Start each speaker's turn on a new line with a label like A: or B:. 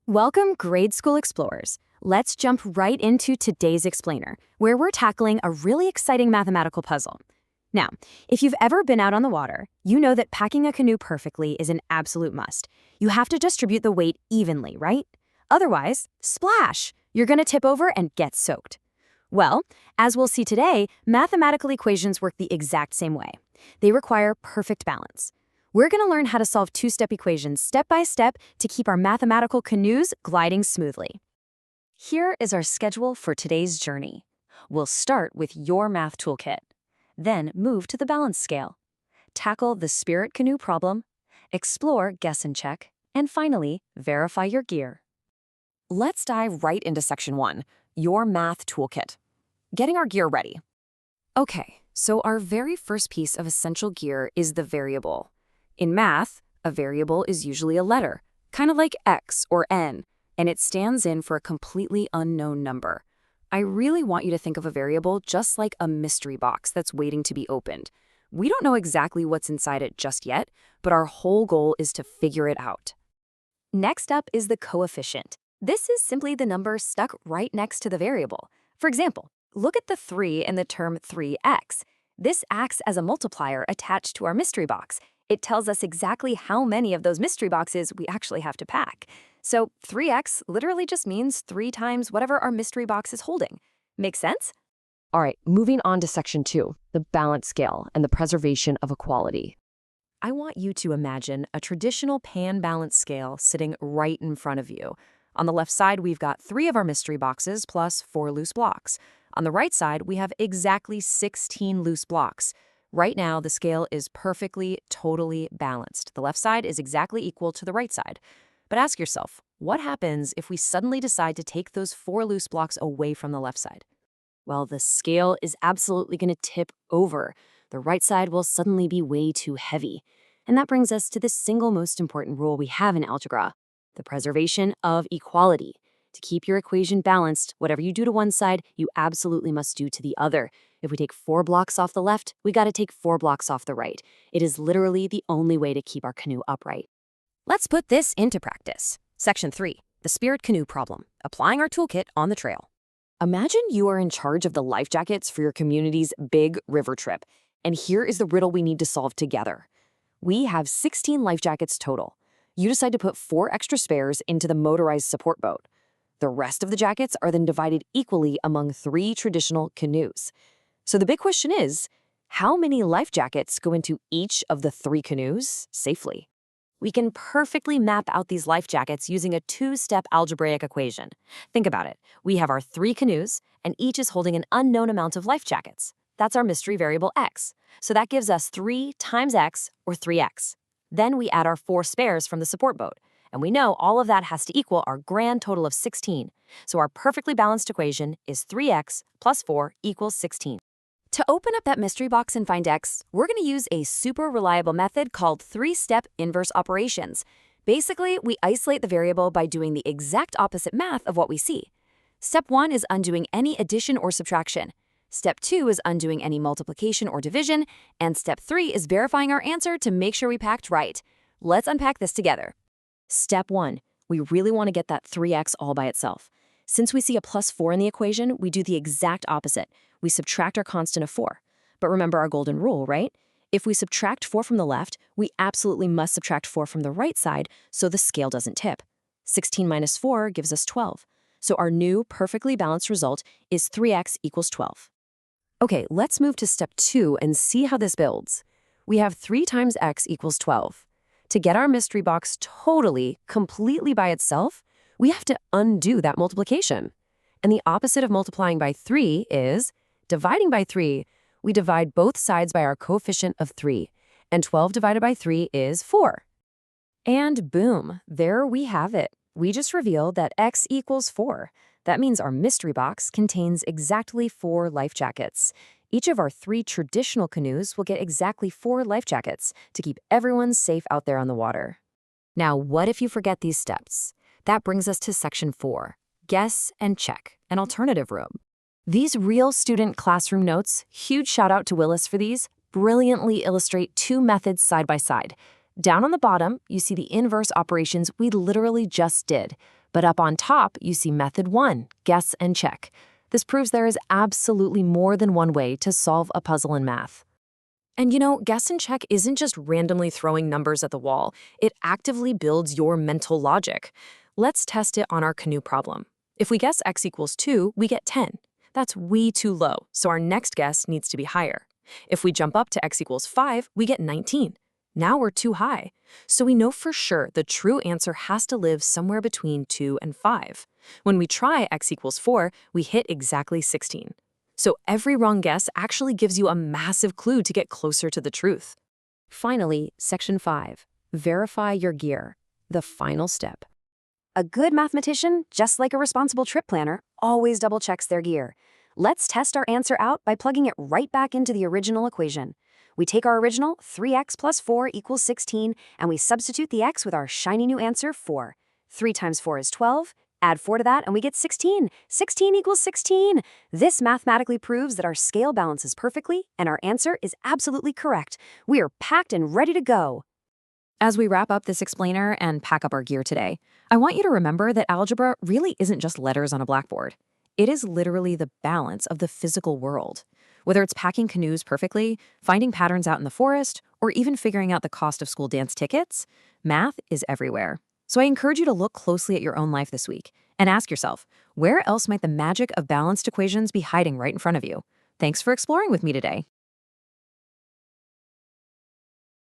A: Welcome, grade school explorers. Let's jump right into today's explainer, where we're tackling a really exciting mathematical puzzle. Now, if you've ever been out on the water, you know that packing a canoe perfectly is an absolute must. You have to distribute the weight evenly, right? Otherwise, splash! You're going to tip over and get soaked. Well, as we'll see today, mathematical equations work the exact same way. They require perfect balance. We're going to learn how to solve two-step equations step by step to keep our mathematical canoes gliding smoothly. Here is our schedule for today's journey. We'll start with your math toolkit, then move to the balance scale, tackle the spirit canoe problem, explore guess and check, and finally, verify your gear. Let's dive right into section 1, your math toolkit. Getting our gear ready. Okay, so our very first piece of essential gear is the variable. In math, a variable is usually a letter, kind of like X or N, and it stands in for a completely unknown number. I really want you to think of a variable just like a mystery box that's waiting to be opened. We don't know exactly what's inside it just yet, but our whole goal is to figure it out. Next up is the coefficient. This is simply the number stuck right next to the variable. For example, look at the 3 in the term 3x. This acts as a multiplier attached to our mystery box. It tells us exactly how many of those mystery boxes we actually have to pack. So 3x literally just means 3 times whatever our mystery box is holding. Make sense?
B: All right, moving on to section 2, the balance scale and the preservation of equality.
A: I want you to imagine a traditional pan-balance scale sitting right in front of you. On the left side, we've got 3 of our mystery boxes plus 4 loose blocks. On the right side, we have exactly 16 loose blocks. Right now, the scale is perfectly, totally balanced. The left side is exactly equal to the right side. But ask yourself, what happens if we suddenly decide to take those 4 loose blocks away from the left side? Well, the scale is absolutely going to tip over. The right side will suddenly be way too heavy. And that brings us to the single most important rule we have in algebra, the preservation of equality. To keep your equation balanced, whatever you do to one side, you absolutely must do to the other. If we take 4 blocks off the left, we got to take 4 blocks off the right. It is literally the only way to keep our canoe upright. Let's put this into practice. Section 3, the spirit canoe problem, applying our toolkit on the trail. Imagine you are in charge of the life jackets for your community's big river trip, and here is the riddle we need to solve together. We have 16 life jackets total. You decide to put 4 extra spares into the motorized support boat. The rest of the jackets are then divided equally among 3 traditional canoes. So the big question is, how many life jackets go into each of the 3 canoes safely? We can perfectly map out these life jackets using a 2-step algebraic equation. Think about it. We have our 3 canoes, and each is holding an unknown amount of life jackets. That's our mystery variable x. So that gives us 3 times x, or 3x. Then we add our 4 spares from the support boat. And we know all of that has to equal our grand total of 16. So our perfectly balanced equation is 3x plus 4 equals 16. To open up that mystery box and find x, we're going to use a super reliable method called 3-step inverse operations. Basically, we isolate the variable by doing the exact opposite math of what we see. Step 1 is undoing any addition or subtraction. Step 2 is undoing any multiplication or division. And step 3 is verifying our answer to make sure we packed right. Let's unpack this together. Step 1, we really want to get that 3x all by itself. Since we see a plus 4 in the equation, we do the exact opposite. We subtract our constant of 4. But remember our golden rule, right? If we subtract 4 from the left, we absolutely must subtract 4 from the right side so the scale doesn't tip. 16 minus 4 gives us 12. So our new perfectly balanced result is 3x equals 12. Okay, let's move to step 2 and see how this builds. We have 3 times x equals 12. To get our mystery box totally, completely by itself, we have to undo that multiplication. And the opposite of multiplying by 3 is dividing by 3. We divide both sides by our coefficient of 3. And 12 divided by 3 is 4. And boom, there we have it. We just revealed that x equals 4. That means our mystery box contains exactly 4 life jackets. Each of our 3 traditional canoes will get exactly 4 life jackets to keep everyone safe out there on the water. Now, what if you forget these steps? That brings us to section 4, guess and check, an alternative room. These real student classroom notes, huge shout out to Willis for these, brilliantly illustrate 2 methods side by side. Down on the bottom, you see the inverse operations we literally just did.
B: But up on top, you see method 1, guess and check. This proves there is absolutely more than one way to solve a puzzle in math.
A: And guess and check isn't just randomly throwing numbers at the wall. It actively builds your mental logic. Let's test it on our canoe problem. If we guess x equals 2, we get 10. That's way too low, so our next guess needs to be higher. If we jump up to x equals 5, we get 19. Now we're too high. So we know for sure the true answer has to live somewhere between 2 and 5. When we try x equals 4, we hit exactly 16. So every wrong guess actually gives you a massive clue to get closer to the truth.
B: Finally, section 5, verify your gear, the final step.
C: A good mathematician, just like a responsible trip planner, always double-checks their gear. Let's test our answer out by plugging it right back into the original equation. We take our original, 3x plus 4 equals 16, and we substitute the x with our shiny new answer, 4. 3 times 4 is 12. Add 4 to that, and we get 16. 16 equals 16. This mathematically proves that our scale balances perfectly, and our answer is absolutely correct. We are packed and ready to go.
A: As we wrap up this explainer and pack up our gear today, I want you to remember that algebra really isn't just letters on a blackboard. It is literally the balance of the physical world. Whether it's packing canoes perfectly, finding patterns out in the forest, or even figuring out the cost of school dance tickets, math is everywhere. So I encourage you to look closely at your own life this week and ask yourself, where else might the magic of balanced equations be hiding right in front of you? Thanks for exploring with me today.